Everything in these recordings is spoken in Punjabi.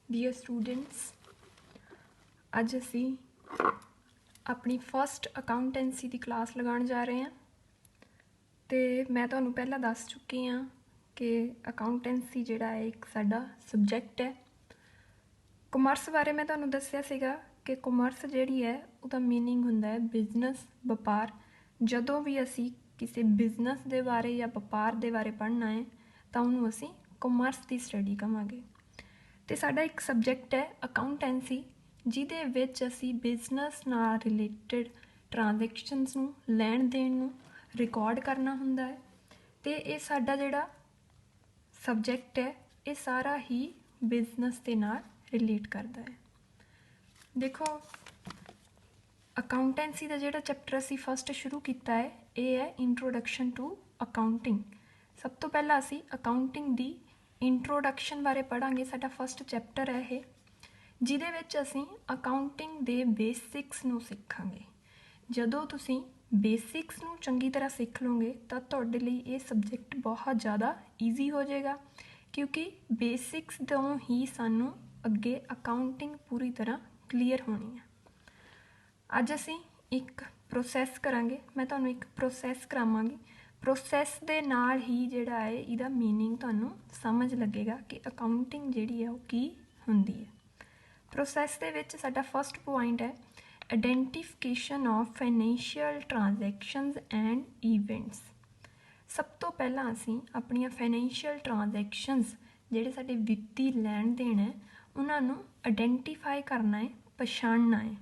Dear students, ਅੱਜ ਅਸੀਂ ਆਪਣੀ ਫਸਟ ਅਕਾਊਂਟੈਂਸੀ ਦੀ ਕਲਾਸ ਲਗਾਉਣ ਜਾ ਰਹੇ ਹਾਂ। ਤੇ ਮੈਂ ਤੁਹਾਨੂੰ ਪਹਿਲਾਂ ਦੱਸ ਚੁੱਕੀ ਹਾਂ ਕਿ ਅਕਾਊਂਟੈਂਸੀ ਜਿਹੜਾ ਹੈ ਇੱਕ ਸਾਡਾ ਸਬਜੈਕਟ ਹੈ। ਕਮਰਸ ਬਾਰੇ ਮੈਂ ਤੁਹਾਨੂੰ ਦੱਸਿਆ ਸੀਗਾ ਕਿ ਕਮਰਸ ਜਿਹੜੀ ਹੈ ਉਹਦਾ ਮੀਨਿੰਗ ਹੁੰਦਾ ਹੈ ਬਿਜ਼ਨਸ, ਵਪਾਰ। ਜਦੋਂ ਵੀ ਅਸੀਂ ਕਿਸੇ ਬਿਜ਼ਨਸ ਦੇ ਬਾਰੇ ਜਾਂ ਵਪਾਰ ਦੇ ਬਾਰੇ ਪੜ੍ਹਨਾ ਹੈ ਤਾਂ ਉਹਨੂੰ ਅਸੀਂ ਕਮਰਸ ਦੀ ਸਟੱਡੀ ਕਹਾਂਗੇ। ਤੇ ਸਾਡਾ ਇੱਕ ਸਬਜੈਕਟ ਹੈ ਅਕਾਊਂਟੈਂਸੀ, ਜਿਹਦੇ ਵਿੱਚ ਅਸੀਂ ਬਿਜ਼ਨਸ ਨਾਲ ਰਿਲੇਟਡ ਟ੍ਰਾਂਜੈਕਸ਼ਨਸ ਨੂੰ, ਲੈਣ ਦੇਣ ਨੂੰ ਰਿਕਾਰਡ ਕਰਨਾ ਹੁੰਦਾ ਹੈ। ਤੇ ਇਹ ਸਾਡਾ ਜਿਹੜਾ ਸਬਜੈਕਟ ਹੈ ਇਹ ਸਾਰਾ ਹੀ ਬਿਜ਼ਨਸ ਦੇ ਨਾਲ ਰਿਲੇਟ ਕਰਦਾ ਹੈ। ਦੇਖੋ, ਅਕਾਊਂਟੈਂਸੀ ਦਾ ਜਿਹੜਾ ਚੈਪਟਰ ਅਸੀਂ ਫਸਟ ਸ਼ੁਰੂ ਕੀਤਾ ਹੈ ਇਹ ਹੈ ਇੰਟਰੋਡਕਸ਼ਨ ਟੂ ਅਕਾਊਂਟਿੰਗ। ਸਭ ਤੋਂ ਪਹਿਲਾਂ ਅਸੀਂ ਅਕਾਊਂਟਿੰਗ ਦੀ ਇੰਟਰੋਡਕਸ਼ਨ ਬਾਰੇ ਪੜ੍ਹਾਂਗੇ। ਸਾਡਾ ਫਸਟ ਚੈਪਟਰ ਹੈ ਇਹ, ਜਿਹਦੇ ਵਿੱਚ ਅਸੀਂ ਅਕਾਊਂਟਿੰਗ ਦੇ ਬੇਸਿਕਸ ਨੂੰ ਸਿੱਖਾਂਗੇ। ਜਦੋਂ ਤੁਸੀਂ ਬੇਸਿਕਸ ਨੂੰ ਚੰਗੀ ਤਰ੍ਹਾਂ ਸਿੱਖ ਲਓਗੇ ਤਾਂ ਤੁਹਾਡੇ ਲਈ ਇਹ ਸਬਜੈਕਟ ਬਹੁਤ ਜ਼ਿਆਦਾ ਈਜ਼ੀ ਹੋ ਜਾਏਗਾ, ਕਿਉਂਕਿ ਬੇਸਿਕਸ ਤੋਂ ਹੀ ਸਾਨੂੰ ਅੱਗੇ ਅਕਾਊਂਟਿੰਗ ਪੂਰੀ ਤਰ੍ਹਾਂ ਕਲੀਅਰ ਹੋਣੀ ਹੈ। ਅੱਜ ਅਸੀਂ ਇੱਕ ਪ੍ਰੋਸੈਸ ਕਰਾਂਗੇ, ਮੈਂ ਤੁਹਾਨੂੰ ਇੱਕ ਪ੍ਰੋਸੈਸ ਕਰਾਵਾਂਗੀ। ਪ੍ਰੋਸੈਸ ਦੇ ਨਾਲ ਹੀ ਜਿਹੜਾ ਹੈ ਇਹਦਾ ਮੀਨਿੰਗ ਤੁਹਾਨੂੰ ਸਮਝ ਲੱਗੇਗਾ ਕਿ ਅਕਾਊਂਟਿੰਗ ਜਿਹੜੀ ਹੈ ਉਹ ਕੀ ਹੁੰਦੀ ਹੈ। ਪ੍ਰੋਸੈਸ ਦੇ ਵਿੱਚ ਸਾਡਾ ਫਸਟ ਪੁਆਇੰਟ ਹੈ identification of financial transactions and events. ਸਭ ਤੋਂ ਪਹਿਲਾਂ ਅਸੀਂ ਆਪਣੀਆਂ ਫਾਈਨੈਂਸ਼ੀਅਲ ਟ੍ਰਾਂਜੈਕਸ਼ਨਸ, ਜਿਹੜੇ ਸਾਡੇ ਵਿੱਤੀ ਲੈਣ ਦੇਣ ਹੈ, ਉਹਨਾਂ ਨੂੰ ਆਈਡੈਂਟੀਫਾਈ ਕਰਨਾ ਹੈ, ਪਛਾਣਨਾ ਹੈ।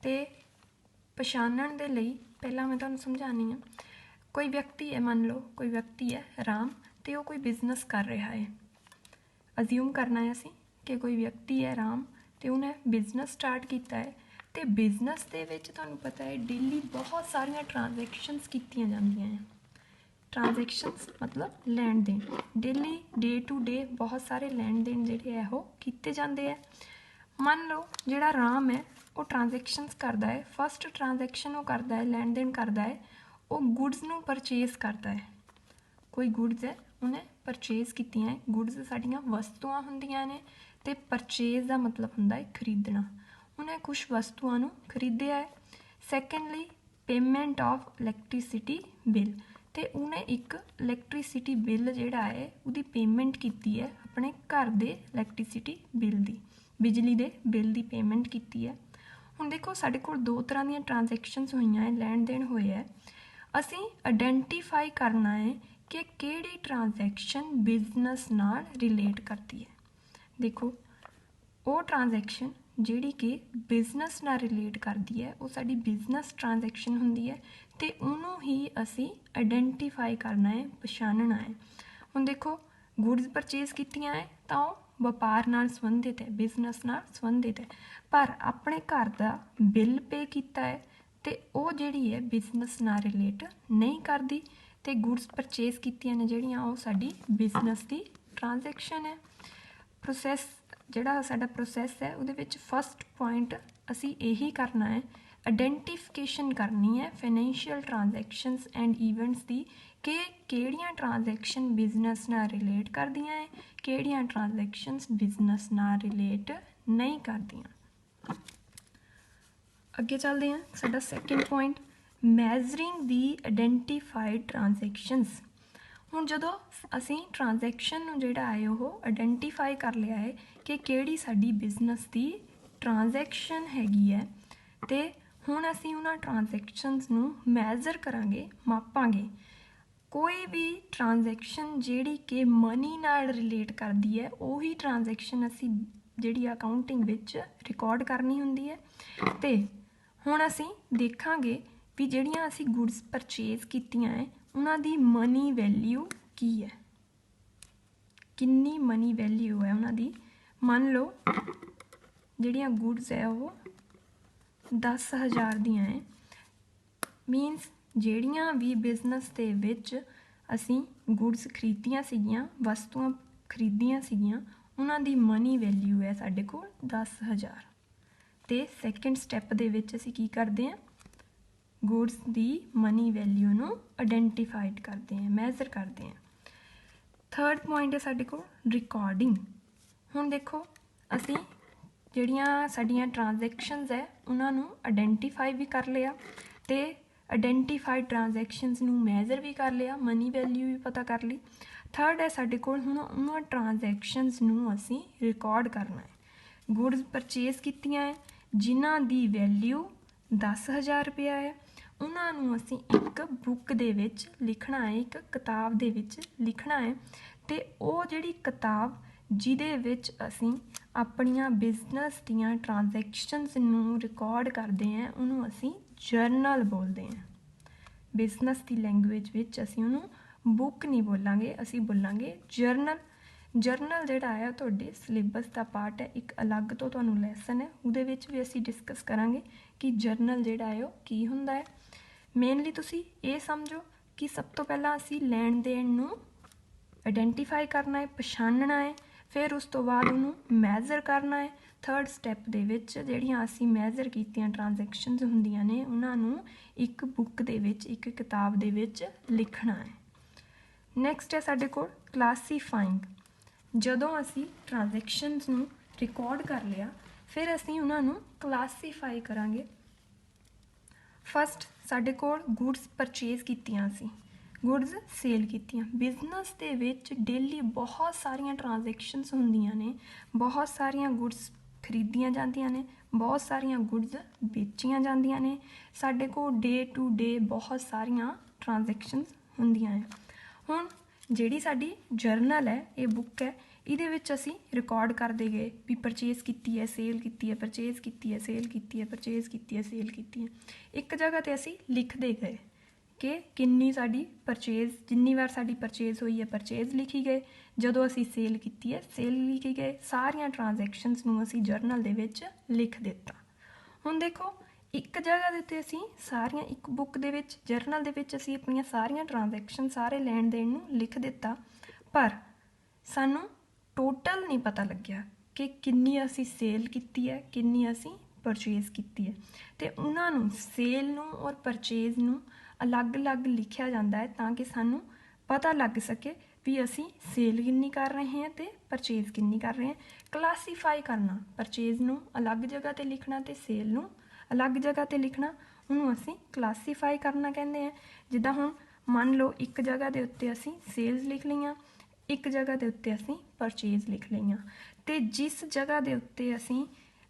ਤੇ ਪਛਾਣਨ ਦੇ ਲਈ ਪਹਿਲਾਂ ਮੈਂ ਤੁਹਾਨੂੰ ਸਮਝਾਉਂਦੀ ਹਾਂ। ਕੋਈ ਵਿਅਕਤੀ ਹੈ, ਮੰਨ ਲਓ ਕੋਈ ਵਿਅਕਤੀ ਹੈ ਰਾਮ, ਅਤੇ ਉਹ ਕੋਈ ਬਿਜ਼ਨਸ ਕਰ ਰਿਹਾ ਹੈ। ਅਜ਼ਿਊਮ ਕਰਨਾ ਹੈ ਅਸੀਂ ਕਿ ਕੋਈ ਵਿਅਕਤੀ ਹੈ ਰਾਮ ਅਤੇ ਉਹਨੇ ਬਿਜ਼ਨਸ ਸਟਾਰਟ ਕੀਤਾ ਹੈ। ਅਤੇ ਬਿਜ਼ਨਸ ਦੇ ਵਿੱਚ ਤੁਹਾਨੂੰ ਪਤਾ ਹੈ ਡੇਲੀ ਬਹੁਤ ਸਾਰੀਆਂ ਟ੍ਰਾਂਜੈਕਸ਼ਨਸ ਕੀਤੀਆਂ ਜਾਂਦੀਆਂ ਹੈ। ਟ੍ਰਾਂਜੈਕਸ਼ਨਸ ਮਤਲਬ ਲੈਣ ਦੇਣ, ਡੇਲੀ ਡੇ ਟੂ ਡੇ ਬਹੁਤ ਸਾਰੇ ਲੈਣ ਦੇਣ ਜਿਹੜੇ ਹੈ ਉਹ ਕੀਤੇ ਜਾਂਦੇ ਹੈ। ਮੰਨ ਲਓ ਜਿਹੜਾ ਰਾਮ ਹੈ ਉਹ ਟ੍ਰਾਂਜੈਕਸ਼ਨਸ ਕਰਦਾ ਹੈ। ਫਸਟ ਟ੍ਰਾਂਜੈਕਸ਼ਨ ਉਹ ਕਰਦਾ ਹੈ, ਲੈਣ ਦੇਣ ਕਰਦਾ ਹੈ, ਉਹ ਗੁਡਸ ਨੂੰ ਪਰਚੇਜ਼ ਕਰਦਾ ਹੈ। ਕੋਈ ਗੁਡਸ ਹੈ ਉਹਨੇ ਪਰਚੇਜ਼ ਕੀਤੀਆਂ ਹੈ। ਗੁਡਸ ਸਾਡੀਆਂ ਵਸਤੂਆਂ ਹੁੰਦੀਆਂ ਨੇ, ਅਤੇ ਪਰਚੇਜ਼ ਦਾ ਮਤਲਬ ਹੁੰਦਾ ਹੈ ਖਰੀਦਣਾ। ਉਹਨੇ ਕੁਛ ਵਸਤੂਆਂ ਨੂੰ ਖਰੀਦਿਆ ਹੈ। Secondly, payment of electricity bill, ਅਤੇ ਉਹਨੇ ਇੱਕ ਇਲੈਕਟ੍ਰੀਸਿਟੀ ਬਿੱਲ ਜਿਹੜਾ ਹੈ ਉਹਦੀ ਪੇਮੈਂਟ ਕੀਤੀ ਹੈ, ਆਪਣੇ ਘਰ ਦੇ ਇਲੈਕਟ੍ਰੀਸਿਟੀ ਬਿੱਲ ਦੀ, ਬਿਜਲੀ ਦੇ ਬਿੱਲ ਦੀ ਪੇਮੈਂਟ ਕੀਤੀ ਹੈ। ਹੁਣ ਦੇਖੋ, ਸਾਡੇ ਕੋਲ ਦੋ ਤਰ੍ਹਾਂ ਦੀਆਂ ਟ੍ਰਾਂਜੈਕਸ਼ਨਸ ਹੋਈਆਂ ਹੈ, ਲੈਣ ਦੇਣ ਹੋਏ ਹੈ। ਅਸੀਂ ਆਈਡੈਂਟੀਫਾਈ ਕਰਨਾ ਹੈ ਕਿ ਕਿਹੜੀ ਟ੍ਰਾਂਜੈਕਸ਼ਨ ਬਿਜ਼ਨਸ ਨਾਲ ਰਿਲੇਟ ਕਰਦੀ ਹੈ। ਦੇਖੋ, ਉਹ ਟ੍ਰਾਂਜੈਕਸ਼ਨ ਜਿਹੜੀ ਕਿ ਬਿਜ਼ਨਸ ਨਾਲ ਰਿਲੇਟ ਕਰਦੀ ਹੈ ਉਹ ਸਾਡੀ ਬਿਜ਼ਨਸ ਟ੍ਰਾਂਜੈਕਸ਼ਨ ਹੁੰਦੀ ਹੈ, ਅਤੇ ਉਹਨੂੰ ਹੀ ਅਸੀਂ ਆਈਡੈਂਟੀਫਾਈ ਕਰਨਾ ਹੈ, ਪਛਾਣਨਾ ਹੈ। ਹੁਣ ਦੇਖੋ, ਗੁਡਸ ਪਰਚੇਜ਼ ਕੀਤੀਆਂ ਹੈ ਤਾਂ ਉਹ ਵਪਾਰ ਨਾਲ ਸੰਬੰਧਿਤ ਹੈ, ਬਿਜ਼ਨਸ ਨਾਲ ਸੰਬੰਧਿਤ ਹੈ। ਪਰ ਆਪਣੇ ਘਰ ਦਾ ਬਿੱਲ ਪੇ ਕੀਤਾ ਹੈ ਅਤੇ ਉਹ ਜਿਹੜੀ ਹੈ ਬਿਜ਼ਨਸ ਨਾਲ ਰਿਲੇਟ ਨਹੀਂ ਕਰਦੀ, ਅਤੇ ਗੁਡਸ ਪਰਚੇਜ਼ ਕੀਤੀਆਂ ਨੇ ਜਿਹੜੀਆਂ ਉਹ ਸਾਡੀ ਬਿਜ਼ਨਸ ਦੀ ਟ੍ਰਾਂਜੈਕਸ਼ਨ ਹੈ। ਪ੍ਰੋਸੈਸ ਜਿਹੜਾ ਸਾਡਾ ਪ੍ਰੋਸੈਸ ਹੈ ਉਹਦੇ ਵਿੱਚ ਫਸਟ ਪੁਆਇੰਟ ਅਸੀਂ ਇਹੀ ਕਰਨਾ ਹੈ, ਆਈਡੈਂਟੀਫਿਕੇਸ਼ਨ ਕਰਨੀ ਹੈ ਫਾਈਨੈਂਸ਼ੀਅਲ ਟ੍ਰਾਂਜੈਕਸ਼ਨਸ ਐਂਡ ਈਵੈਂਟਸ ਦੀ, ਕਿ ਕਿਹੜੀਆਂ ਟ੍ਰਾਂਜੈਕਸ਼ਨ ਬਿਜ਼ਨਸ ਨਾਲ ਰਿਲੇਟ ਕਰਦੀਆਂ ਹੈ, ਕਿਹੜੀਆਂ ਟ੍ਰਾਂਜੈਕਸ਼ਨਸ ਬਿਜ਼ਨਸ ਨਾਲ ਰਿਲੇਟ ਨਹੀਂ ਕਰਦੀਆਂ। ਅੱਗੇ ਚੱਲਦੇ ਹਾਂ। ਸਾਡਾ ਸੈਕਿੰਡ ਪੁਆਇੰਟ, ਮੈਜ਼ਰਿੰਗ ਦੀ ਆਈਡੈਂਟੀਫਾਈਡ ਟ੍ਰਾਂਜੈਕਸ਼ਨਸ। ਹੁਣ ਜਦੋਂ ਅਸੀਂ ਟ੍ਰਾਂਜੈਕਸ਼ਨ ਨੂੰ ਜਿਹੜਾ ਹੈ ਉਹ ਆਈਡੈਂਟੀਫਾਈ ਕਰ ਲਿਆ ਹੈ ਕਿ ਕਿਹੜੀ ਸਾਡੀ ਬਿਜ਼ਨਸ ਦੀ ਟ੍ਰਾਂਜੈਕਸ਼ਨ ਹੈਗੀ ਹੈ, ਅਤੇ ਹੁਣ ਅਸੀਂ ਉਹਨਾਂ ਟ੍ਰਾਂਜੈਕਸ਼ਨਸ ਨੂੰ ਮੈਜ਼ਰ ਕਰਾਂਗੇ, ਮਾਪਾਂਗੇ। ਕੋਈ ਵੀ ਟ੍ਰਾਂਜੈਕਸ਼ਨ ਜਿਹੜੀ ਕਿ ਮਨੀ ਨਾਲ ਰਿਲੇਟ ਕਰਦੀ ਹੈ ਉਹੀ ਟ੍ਰਾਂਜੈਕਸ਼ਨ ਅਸੀਂ ਜਿਹੜੀ ਅਕਾਊਂਟਿੰਗ ਵਿੱਚ ਰਿਕਾਰਡ ਕਰਨੀ ਹੁੰਦੀ ਹੈ। ਅਤੇ ਹੁਣ ਅਸੀਂ ਦੇਖਾਂਗੇ ਵੀ ਜਿਹੜੀਆਂ ਅਸੀਂ ਗੁਡਸ ਪਰਚੇਜ਼ ਕੀਤੀਆਂ ਹੈ ਉਹਨਾਂ ਦੀ ਮਨੀ ਵੈਲਿਊ ਕੀ ਹੈ, ਕਿੰਨੀ ਮਨੀ ਵੈਲਿਊ ਹੈ ਉਹਨਾਂ ਦੀ। ਮੰਨ ਲਓ ਜਿਹੜੀਆਂ ਗੁਡਸ ਹੈ ਉਹ 10,000 ਦੀਆਂ ਹੈ। ਮੀਨਸ ਜਿਹੜੀਆਂ ਵੀ ਬਿਜ਼ਨਸ ਦੇ ਵਿੱਚ ਅਸੀਂ ਗੁਡਸ ਖਰੀਦੀਆਂ ਸੀਗੀਆਂ, ਵਸਤੂਆਂ ਖਰੀਦੀਆਂ ਸੀਗੀਆਂ, ਉਹਨਾਂ ਦੀ ਮਨੀ ਵੈਲਿਊ ਹੈ ਸਾਡੇ ਕੋਲ 10,000। ਅਤੇ ਸੈਕਿੰਡ ਸਟੈਪ ਦੇ ਵਿੱਚ ਅਸੀਂ ਕੀ ਕਰਦੇ ਹਾਂ, ਗੁਡਸ ਦੀ ਮਨੀ ਵੈਲਿਊ ਨੂੰ ਆਈਡੈਂਟੀਫਾਈਡ ਕਰਦੇ ਹਾਂ, ਮੈਜ਼ਰ ਕਰਦੇ ਹਾਂ। ਥਰਡ ਪੁਆਇੰਟ ਹੈ ਸਾਡੇ ਕੋਲ ਰਿਕਾਰਡਿੰਗ। ਹੁਣ ਦੇਖੋ, ਅਸੀਂ ਜਿਹੜੀਆਂ ਸਾਡੀਆਂ ਟ੍ਰਾਂਜੈਕਸ਼ਨਸ ਹੈ ਉਹਨਾਂ ਨੂੰ ਆਇਡੈਂਟੀਫਾਈ ਵੀ ਕਰ ਲਿਆ ਤੇ ਆਇਡੈਂਟੀਫਾਈਡ ਟ੍ਰਾਂਜੈਕਸ਼ਨਸ ਨੂੰ ਮੈਜ਼ਰ ਵੀ ਕਰ ਲਿਆ, ਮਨੀ ਵੈਲਿਊ ਵੀ ਪਤਾ ਕਰ ਲਈ। ਥਰਡ ਹੈ ਸਾਡੇ ਕੋਲ ਹੁਣ ਉਹਨਾਂ ਟ੍ਰਾਂਜੈਕਸ਼ਨਸ ਨੂੰ ਅਸੀਂ ਰਿਕਾਰਡ ਕਰਨਾ ਹੈ। ਗੁਡਸ ਪਰਚੇਜ਼ ਕੀਤੀਆਂ ਹੈ ਜਿਨ੍ਹਾਂ ਦੀ ਵੈਲਿਊ 10,000 ਰੁਪਇਆ ਹੈ, ਉਹਨਾਂ ਨੂੰ ਅਸੀਂ ਇੱਕ ਬੁੱਕ ਦੇ ਵਿੱਚ ਲਿਖਣਾ ਹੈ, ਇੱਕ ਕਿਤਾਬ ਦੇ ਵਿੱਚ ਲਿਖਣਾ ਹੈ। ਤੇ ਉਹ ਜਿਹੜੀ ਕਿਤਾਬ ਜਿਹਦੇ ਵਿੱਚ ਅਸੀਂ ਆਪਣੀਆਂ ਬਿਜ਼ਨਸ ਦੀਆਂ ਟ੍ਰਾਂਜੈਕਸ਼ਨਸ ਨੂੰ ਰਿਕਾਰਡ ਕਰਦੇ ਹਾਂ ਉਹਨੂੰ ਅਸੀਂ ਜਰਨਲ ਬੋਲਦੇ ਹਾਂ। ਬਿਜ਼ਨਸ ਦੀ ਲੈਂਗੁਏਜ ਵਿੱਚ ਅਸੀਂ ਉਹਨੂੰ ਬੁੱਕ ਨਹੀਂ ਬੋਲਾਂਗੇ, ਅਸੀਂ ਬੋਲਾਂਗੇ ਜਰਨਲ। ਜਰਨਲ ਜਿਹੜਾ ਹੈ ਤੁਹਾਡੇ ਸਿਲੇਬਸ ਦਾ ਪਾਰਟ ਹੈ, ਇੱਕ ਅਲੱਗ ਤੋਂ ਤੁਹਾਨੂੰ ਲੈਸਨ ਹੈ, ਉਹਦੇ ਵਿੱਚ ਵੀ ਅਸੀਂ ਡਿਸਕਸ ਕਰਾਂਗੇ ਕਿ ਜਰਨਲ ਜਿਹੜਾ ਹੈ ਉਹ ਕੀ ਹੁੰਦਾ ਹੈ। ਮੇਨਲੀ ਤੁਸੀਂ ਇਹ ਸਮਝੋ ਕਿ ਸਭ ਤੋਂ ਪਹਿਲਾਂ ਅਸੀਂ ਲੈਣ ਦੇਣ ਨੂੰ ਆਇਡੈਂਟੀਫਾਈ ਕਰਨਾ ਹੈ, ਪਛਾਣਨਾ ਹੈ, ਫਿਰ ਉਸ ਤੋਂ ਬਾਅਦ ਉਹਨੂੰ ਮੈਜ਼ਰ ਕਰਨਾ ਹੈ। ਥਰਡ ਸਟੈਪ ਦੇ ਵਿੱਚ ਜਿਹੜੀਆਂ ਅਸੀਂ ਮੈਜ਼ਰ ਕੀਤੀਆਂ ਟ੍ਰਾਂਜੈਕਸ਼ਨਸ ਹੁੰਦੀਆਂ ਨੇ ਉਹਨਾਂ ਨੂੰ ਇੱਕ ਬੁੱਕ ਦੇ ਵਿੱਚ, ਇੱਕ ਕਿਤਾਬ ਦੇ ਵਿੱਚ ਲਿਖਣਾ ਹੈ। ਨੈਕਸਟ ਹੈ ਸਾਡੇ ਕੋਲ ਕਲਾਸੀਫਾਈਂਗ। ਜਦੋਂ ਅਸੀਂ ਟ੍ਰਾਂਜੈਕਸ਼ਨਸ ਨੂੰ ਰਿਕਾਰਡ ਕਰ ਲਿਆ ਫਿਰ ਅਸੀਂ ਉਹਨਾਂ ਨੂੰ ਕਲਾਸੀਫਾਈ ਕਰਾਂਗੇ। ਫਸਟ ਸਾਡੇ ਕੋਲ ਗੁਡਸ ਪਰਚੇਜ਼ ਕੀਤੀਆਂ ਸੀ, ਗੁਡਸ ਸੇਲ ਕੀਤੀਆਂ। ਬਿਜ਼ਨਸ ਦੇ ਵਿੱਚ ਡੇਲੀ ਬਹੁਤ ਸਾਰੀਆਂ ਟ੍ਰਾਂਜੈਕਸ਼ਨਸ ਹੁੰਦੀਆਂ ਨੇ, ਬਹੁਤ ਸਾਰੀਆਂ ਗੁਡਸ ਖਰੀਦੀਆਂ ਜਾਂਦੀਆਂ ਨੇ, ਬਹੁਤ ਸਾਰੀਆਂ ਗੁਡਸ ਵੇਚੀਆਂ ਜਾਂਦੀਆਂ ਨੇ। ਸਾਡੇ ਕੋਲ ਡੇ ਟੂ ਡੇ ਬਹੁਤ ਸਾਰੀਆਂ ਟ੍ਰਾਂਜੈਕਸ਼ਨਸ ਹੁੰਦੀਆਂ ਨੇ। ਹੁਣ ਜਿਹੜੀ ਸਾਡੀ ਜਰਨਲ ਹੈ, ਇਹ ਬੁੱਕ ਹੈ, ਇਹਦੇ ਵਿੱਚ ਅਸੀਂ ਰਿਕਾਰਡ ਕਰਦੇ ਗਏ ਵੀ ਪਰਚੇਜ਼ ਕੀਤੀ ਹੈ, ਸੇਲ ਕੀਤੀ ਹੈ, ਪਰਚੇਜ਼ ਕੀਤੀ ਹੈ, ਸੇਲ ਕੀਤੀ ਹੈ, ਪਰਚੇਜ਼ ਕੀਤੀ ਹੈ, ਸੇਲ ਕੀਤੀ ਹੈ। ਇੱਕ ਜਗ੍ਹਾ 'ਤੇ ਅਸੀਂ ਲਿਖਦੇ ਗਏ ਕਿ ਕਿੰਨੀ ਸਾਡੀ ਪਰਚੇਜ਼, ਜਿੰਨੀ ਵਾਰ ਸਾਡੀ ਪਰਚੇਜ਼ ਹੋਈ ਹੈ ਪਰਚੇਜ਼ ਲਿਖੀ ਗਏ, ਜਦੋਂ ਅਸੀਂ ਸੇਲ ਕੀਤੀ ਹੈ ਸੇਲ ਲਿਖੀ ਗਏ। ਸਾਰੀਆਂ ਟ੍ਰਾਂਜੈਕਸ਼ਨਸ ਨੂੰ ਅਸੀਂ ਜਰਨਲ ਦੇ ਵਿੱਚ ਲਿਖ ਦਿੱਤਾ। ਹੁਣ ਦੇਖੋ ਇੱਕ ਜਗ੍ਹਾ ਦੇ ਉੱਤੇ ਅਸੀਂ ਸਾਰੀਆਂ, ਇੱਕ ਬੁੱਕ ਦੇ ਵਿੱਚ, ਜਰਨਲ ਦੇ ਵਿੱਚ ਅਸੀਂ ਆਪਣੀਆਂ ਸਾਰੀਆਂ ਟ੍ਰਾਂਜੈਕਸ਼ਨ, ਸਾਰੇ ਲੈਣ ਦੇਣ ਨੂੰ ਲਿਖ ਦਿੱਤਾ, ਪਰ ਸਾਨੂੰ ਟੋਟਲ ਨਹੀਂ ਪਤਾ ਲੱਗਿਆ ਕਿ ਕਿੰਨੀ ਅਸੀਂ ਸੇਲ ਕੀਤੀ ਹੈ, ਕਿੰਨੀ ਅਸੀਂ ਪਰਚੇਜ਼ ਕੀਤੀ ਹੈ। ਅਤੇ ਉਹਨਾਂ ਨੂੰ, ਸੇਲ ਨੂੰ ਔਰ ਪਰਚੇਜ਼ ਨੂੰ ਅਲੱਗ-ਅਲੱਗ ਲਿਖਿਆ ਜਾਂਦਾ ਹੈ ਤਾਂ ਕਿ ਸਾਨੂੰ ਪਤਾ ਲੱਗ ਸਕੇ ਵੀ ਅਸੀਂ ਸੇਲ ਕਿੰਨੀ ਕਰ ਰਹੇ ਹਾਂ ਅਤੇ ਪਰਚੇਜ਼ ਕਿੰਨੀ ਕਰ ਰਹੇ ਹਾਂ। ਕਲਾਸੀਫਾਈ ਕਰਨਾ, ਪਰਚੇਜ਼ ਨੂੰ ਅਲੱਗ ਜਗ੍ਹਾ 'ਤੇ ਲਿਖਣਾ ਅਤੇ ਸੇਲ ਨੂੰ ਅਲੱਗ ਜਗ੍ਹਾ 'ਤੇ ਲਿਖਣਾ, ਉਹਨੂੰ ਅਸੀਂ ਕਲਾਸੀਫਾਈ ਕਰਨਾ ਕਹਿੰਦੇ ਹਾਂ। ਜਿੱਦਾਂ ਹੁਣ ਮੰਨ ਲਓ ਇੱਕ ਜਗ੍ਹਾ ਦੇ ਉੱਤੇ ਅਸੀਂ ਸੇਲਸ ਲਿਖ ਲਈਆਂ, ਇੱਕ ਜਗ੍ਹਾ ਦੇ ਉੱਤੇ ਅਸੀਂ ਪਰਚੇਜ਼ ਲਿਖ ਲਈਆਂ, ਅਤੇ ਜਿਸ ਜਗ੍ਹਾ ਦੇ ਉੱਤੇ ਅਸੀਂ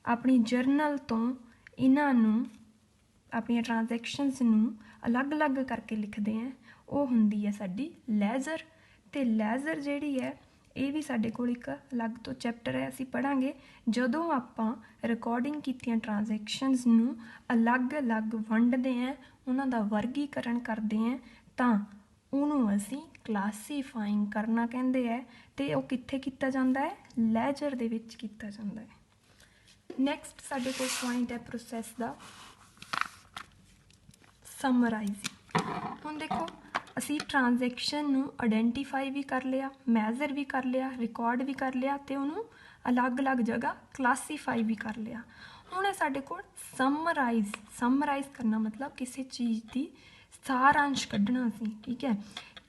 ਆਪਣੀ ਜਰਨਲ ਤੋਂ ਇਹਨਾਂ ਨੂੰ, ਆਪਣੀਆਂ ਟ੍ਰਾਂਜੈਕਸ਼ਨਸ ਨੂੰ ਅਲੱਗ-ਅਲੱਗ ਕਰਕੇ ਲਿਖਦੇ ਹਾਂ ਉਹ ਹੁੰਦੀ ਹੈ ਸਾਡੀ ਲੈਜ਼ਰ। ਅਤੇ ਲੈਜ਼ਰ ਜਿਹੜੀ ਹੈ ਇਹ ਵੀ ਸਾਡੇ ਕੋਲ ਇੱਕ ਅਲੱਗ ਤੋਂ ਚੈਪਟਰ ਹੈ, ਅਸੀਂ ਪੜ੍ਹਾਂਗੇ। ਜਦੋਂ ਆਪਾਂ ਰਿਕਾਰਡਿੰਗ ਕੀਤੀਆਂ ਟ੍ਰਾਂਜੈਕਸ਼ਨਸ ਨੂੰ ਅਲੱਗ-ਅਲੱਗ ਵੰਡਦੇ ਹਾਂ, ਉਹਨਾਂ ਦਾ ਵਰਗੀਕਰਨ ਕਰਦੇ ਹਾਂ, ਤਾਂ ਉਹਨੂੰ ਅਸੀਂ ਕਲਾਸੀਫਾਈਂਗ ਕਰਨਾ ਕਹਿੰਦੇ ਹੈ। ਅਤੇ ਉਹ ਕਿੱਥੇ ਕੀਤਾ ਜਾਂਦਾ ਹੈ? ਲੈਜਰ ਦੇ ਵਿੱਚ ਕੀਤਾ ਜਾਂਦਾ ਹੈ। ਨੈਕਸਟ ਸਾਡੇ ਕੋਲ ਪੁਆਇੰਟ ਹੈ ਪ੍ਰੋਸੈਸ ਦਾ, ਸਮਰਾਈਜ਼ਿੰਗ। ਹੁਣ ਦੇਖੋ ਅਸੀਂ ਟ੍ਰਾਂਜੈਕਸ਼ਨ ਨੂੰ ਆਇਡੈਂਟੀਫਾਈ ਵੀ ਕਰ ਲਿਆ, ਮੈਜ਼ਰ ਵੀ ਕਰ ਲਿਆ, ਰਿਕਾਰਡ ਵੀ ਕਰ ਲਿਆ, ਅਤੇ ਉਹਨੂੰ ਅਲੱਗ-ਅਲੱਗ ਜਗ੍ਹਾ ਕਲਾਸੀਫਾਈ ਵੀ ਕਰ ਲਿਆ। ਹੁਣ ਹੈ ਸਾਡੇ ਕੋਲ ਸਮਰਾਈਜ਼। ਸਮਰਾਈਜ਼ ਕਰਨਾ ਮਤਲਬ ਕਿਸੇ ਚੀਜ਼ ਦੀ ਸਾਰਾਂਸ਼ ਕੱਢਣਾ ਸੀ, ਠੀਕ ਹੈ।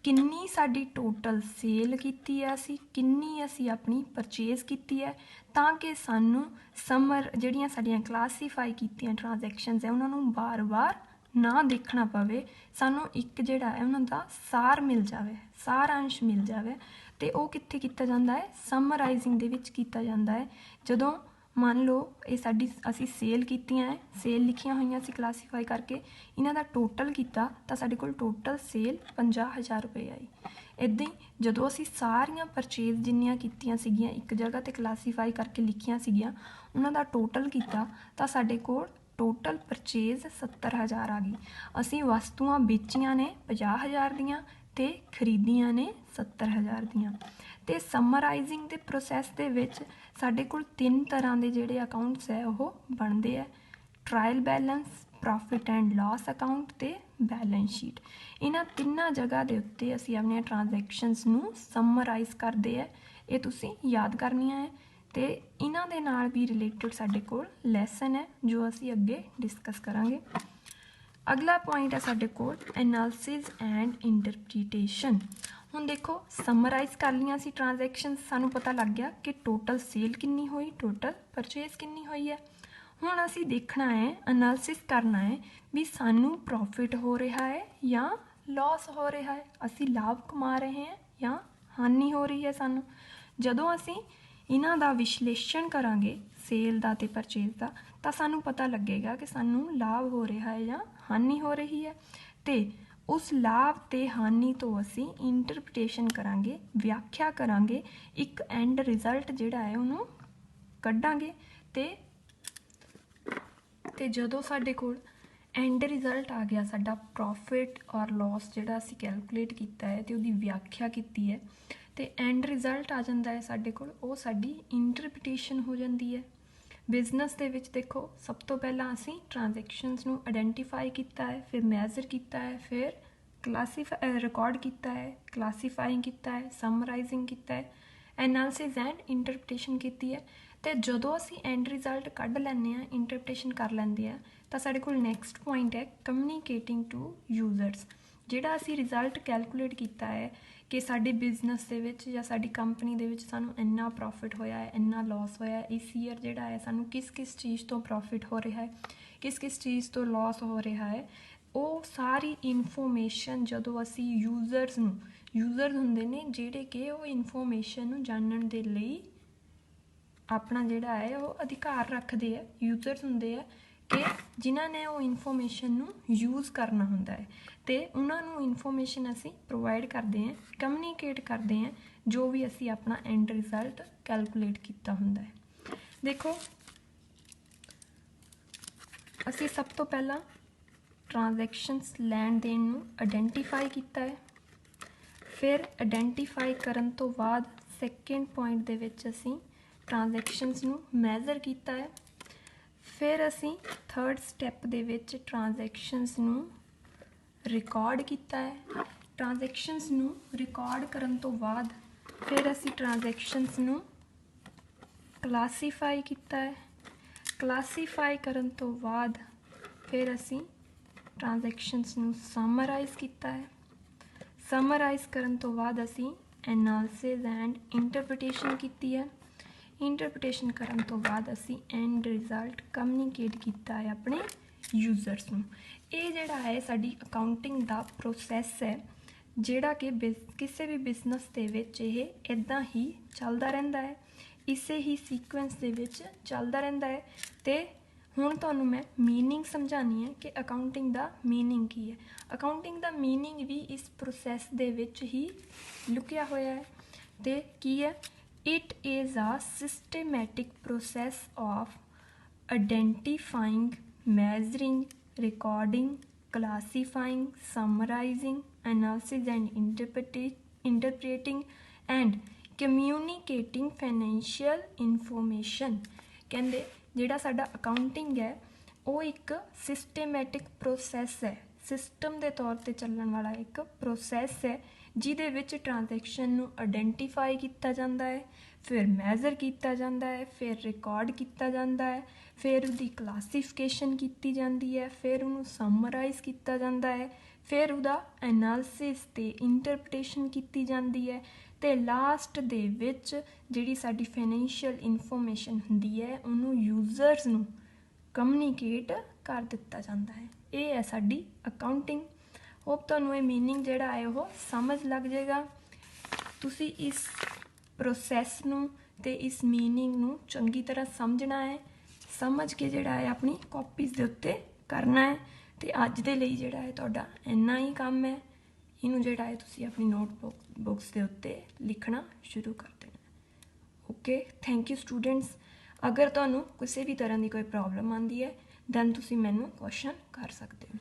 ਕਿੰਨੀ ਸਾਡੀ ਟੋਟਲ ਸੇਲ ਕੀਤੀ ਹੈ ਅਸੀਂ, ਕਿੰਨੀ ਅਸੀਂ ਆਪਣੀ ਪਰਚੇਜ਼ ਕੀਤੀ ਹੈ, ਤਾਂ ਕਿ ਸਾਨੂੰ ਜਿਹੜੀਆਂ ਸਾਡੀਆਂ ਕਲਾਸੀਫਾਈ ਕੀਤੀਆਂ ਟ੍ਰਾਂਜੈਕਸ਼ਨਸ ਹੈ ਉਹਨਾਂ ਨੂੰ ਵਾਰ-ਵਾਰ ਨਾ ਦੇਖਣਾ ਪਵੇ, ਸਾਨੂੰ ਇੱਕ ਜਿਹੜਾ ਹੈ ਉਹਨਾਂ ਦਾ ਸਾਰ ਮਿਲ ਜਾਵੇ, ਸਾਰਾਂਸ਼ ਮਿਲ ਜਾਵੇ। ਅਤੇ ਉਹ ਕਿੱਥੇ ਕੀਤਾ ਜਾਂਦਾ ਹੈ? ਸਮਰਾਈਜ਼ਿੰਗ ਦੇ ਵਿੱਚ ਕੀਤਾ ਜਾਂਦਾ ਹੈ। ਜਦੋਂ ਮੰਨ ਲਓ ਇਹ ਸਾਡੀ, ਅਸੀਂ ਸੇਲ ਕੀਤੀਆਂ ਹੈ, ਸੇਲ ਲਿਖੀਆਂ ਹੋਈਆਂ ਸੀ ਕਲਾਸੀਫਾਈ ਕਰਕੇ, ਇਹਨਾਂ ਦਾ ਟੋਟਲ ਕੀਤਾ ਤਾਂ ਸਾਡੇ ਕੋਲ ਟੋਟਲ ਸੇਲ 50,000 ਰੁਪਏ ਆਈ। ਇੱਦਾਂ ਹੀ ਜਦੋਂ ਅਸੀਂ ਸਾਰੀਆਂ ਪਰਚੇਜ਼ ਜਿੰਨੀਆਂ ਕੀਤੀਆਂ ਸੀਗੀਆਂ ਇੱਕ ਜਗ੍ਹਾ 'ਤੇ ਕਲਾਸੀਫਾਈ ਕਰਕੇ ਲਿਖੀਆਂ ਸੀਗੀਆਂ, ਉਹਨਾਂ ਦਾ ਟੋਟਲ ਕੀਤਾ ਤਾਂ ਸਾਡੇ ਕੋਲ ਟੋਟਲ ਪਰਚੇਜ਼ 70,000 ਆ ਗਈ। ਅਸੀਂ ਵਸਤੂਆਂ ਵੇਚੀਆਂ ਨੇ 50,000 ਦੀਆਂ ਅਤੇ ਖਰੀਦੀਆਂ ਨੇ 70,000 ਦੀਆਂ। ਅਤੇ ਸਮਰਾਈਜ਼ਿੰਗ ਦੇ ਪ੍ਰੋਸੈਸ ਦੇ ਵਿੱਚ ਸਾਡੇ ਕੋਲ 3 ਤਰ੍ਹਾਂ ਦੇ ਜਿਹੜੇ ਅਕਾਊਂਟਸ ਹੈ ਉਹ ਬਣਦੇ ਹੈ: trial balance, profit and loss account ਅਤੇ ਬੈਲੈਂਸ ਸ਼ੀਟ। ਇਹਨਾਂ ਤਿੰਨਾਂ ਜਗ੍ਹਾ ਦੇ ਉੱਤੇ ਅਸੀਂ ਆਪਣੀਆਂ ਟ੍ਰਾਂਜੈਕਸ਼ਨਸ ਨੂੰ ਸਮਰਾਈਜ਼ ਕਰਦੇ ਹੈ। ਇਹ ਤੁਸੀਂ ਯਾਦ ਕਰਨੀਆਂ ਹੈ, ਅਤੇ ਇਹਨਾਂ ਦੇ ਨਾਲ ਵੀ ਰਿਲੇਟਡ ਸਾਡੇ ਕੋਲ ਲੈਸਨ ਹੈ ਜੋ ਅਸੀਂ ਅੱਗੇ ਡਿਸਕਸ ਕਰਾਂਗੇ। ਅਗਲਾ ਪੁਆਇੰਟ ਹੈ ਸਾਡੇ ਕੋਲ ਐਨਾਲਿਸਿਸ ਐਂਡ ਇੰਟਰਪ੍ਰੀਟੇਸ਼ਨ। ਹੁਣ ਦੇਖੋ ਸਮਰਾइज़ कर लिया सी ट्रांजैक्शन, सानू पता लग गया कि टोटल सेल कितनी हुई, टोटल परचेज कितनी हुई है। ਹੁਣ ਅਸੀਂ देखना है, एनालिसिस करना है भी सानू प्रॉफिट हो रहा है या लॉस हो रहा है, ਅਸੀਂ लाभ कमा रहे हैं या हानि हो रही है सानू। ਜਦੋਂ ਅਸੀਂ ਇਹਨਾਂ ਦਾ ਵਿਸ਼ਲੇਸ਼ਣ ਕਰਾਂਗੇ ਸੇਲ ਦਾ ਤੇ ਪਰਚੇਜ਼ ਦਾ, ਤਾਂ ਸਾਨੂੰ ਪਤਾ ਲੱਗੇਗਾ ਕਿ ਸਾਨੂੰ ਲਾਭ ਹੋ ਰਿਹਾ ਹੈ ਜਾਂ ਹਾਨੀ ਹੋ ਰਹੀ ਹੈ, ਤੇ उस लाभ ते हानि तो असी इंटरप्रिटेशन करांगे, व्याख्या करांगे, एक एंड रिजल्ट जिहड़ा है उन्होंने कढ़ांगे। ते जदों साडे कोल एंड रिजल्ट आ गया, साडा प्रॉफिट और लॉस जिहड़ा असी कैलकुलेट कीता है ते उहदी व्याख्या कीती है, ते एंड रिजल्ट आ जांदा है साडे कोल, वो साडी इंटरप्रिटेशन हो जाती है। बिजनेस दे विच देखो सब तो पहला असी ट्रांजैक्शनस नूं आइडेंटिफाई किया है, फिर मैजर किया है, फिर क्लासीफाई रिकॉर्ड किया है, क्लासीफाइंग किया है, समराइजिंग किया है, एनालिसिस एंड इंटरप्रिटेशन की है। तो जदों असी एंड रिजल्ट कढ़ लैंदे आ, इंटरप्रिटेशन कर लैंदे आ, तो साडे कोल नैक्सट पॉइंट है कम्यूनीकेटिंग टू यूजर्स। जिहड़ा असी रिजल्ट कैलकुलेट किया है कि साडे बिजनेस दे विच या साडी कंपनी दे विच सानू इन्ना प्रॉफिट होया है, इन्ना लॉस होया है, इस ईयर जिहड़ा है सानू किस किस चीज़ तो प्रॉफिट हो रहा है, किस किस चीज़ तो लॉस हो रहा है, वो सारी इनफॉर्मेशन जदों असी यूजर्स नूं, यूजर हुंदे ने जिहड़े कि वो इनफॉर्मेशन नूं जानण दे लई अपना जिहड़ा है वो अधिकार रखते हैं, यूजर्स हुंदे है कि जिन्हां ने वो इनफॉर्मेशन नूं यूज़ करना हुंदा है, तो उन्होंने इनफॉर्मेशन असी प्रोवाइड करते हैं, कम्यूनीकेट करते हैं जो भी असी अपना एंड रिजल्ट कैलकुलेट किया हुंदा है। देखो असी सब तो पहला ट्रांजैक्शनस लैण देण नूं आइडेंटिफाई किया है, फिर आइडेंटिफाई करन तो बाद सैकेंड पॉइंट दे विच असी ट्रांजैक्शनस नूं मैजर किया है, फिर असी थर्ड स्टैप दे विच ट्रांजैक्शनस नूं रिकॉर्ड किया है, ट्रांजैक्शनस नूं रिकॉर्ड करन तो बाद फिर असी ट्रांजैक्शनस नूं क्लासीफाई किया है, क्लासीफाई करन तो बाद फिर असी ट्रांजैक्शनस नूं समराइज़ किया है, समराइज़ करन तो बाद असी एनालिसिस एंड इंटरप्रिटेशन की है, इंटरप्रिटेशन करन तो बाद असी एंड रिजल्ट कम्यूनीकेट किया है अपने यूजर्स नूं। ये जिहड़ा है साडी अकाउंटिंग दा प्रोसैस है, जिहड़ा कि किसी भी बिजनेस दे विच ये इदां ही चलदा रहिंदा है, इसे ही सीक्वेंस दे विच चलदा रहिंदा है। ते हुण तुहानूं मैं मीनिंग समझानी है कि अकाउंटिंग दा मीनिंग की है। अकाउंटिंग दा मीनिंग भी इस प्रोसैस दे विच ही लुकिया होया है। ते की है, it is a systematic process of identifying, measuring, recording, classifying, summarizing, analysis and interpreting and communicating financial information। कहते जिहड़ा साडा अकाउंटिंग है वो एक सिस्टमैटिक प्रोसैस है, सिस्टम के तौर पर चलण वाला एक प्रोसैस है, जिहदे विच ट्रांजैक्शन नूं आइडेंटिफाई किया जाता है, फिर मैजर किया जाता है, फिर रिकॉर्ड किया जाता है, फिर उसकी क्लासीफिकेशन की जाती है, फिर उन्होंने समराइज़ किया जाता है, फिर उसका एनालिसिस ते इंटरप्रिटेशन की जाती है, तो लास्ट दे विच जिहड़ी साडी फाइनैंशियल इनफॉर्मेशन हुंदी है उन्होंने यूजर्स नूं कम्यूनीकेट कर दिता जाता है। ये है साडी अकाउंटिंग। होप तुहानूं ये मीनिंग जिहड़ा है वो समझ लग जाएगा। तुसी इस प्रोसैस नूं ते इस मीनिंग नूं चंगी तरह समझना है, समझ के जिहड़ा है अपनी कॉपीज़ दे उत्ते करना है। तो अज दे लई जिहड़ा है तुहाडा इन्ना ही काम है, इनू जिहड़ा है तुसी अपनी नोटबुक्स दे उत्ते लिखना शुरू कर देना। Okay, thank you students. अगर तुहानूं किसी भी तरह की कोई प्रॉब्लम आती है दैन तुसी मैनूं क्वेश्चन कर सकते हो।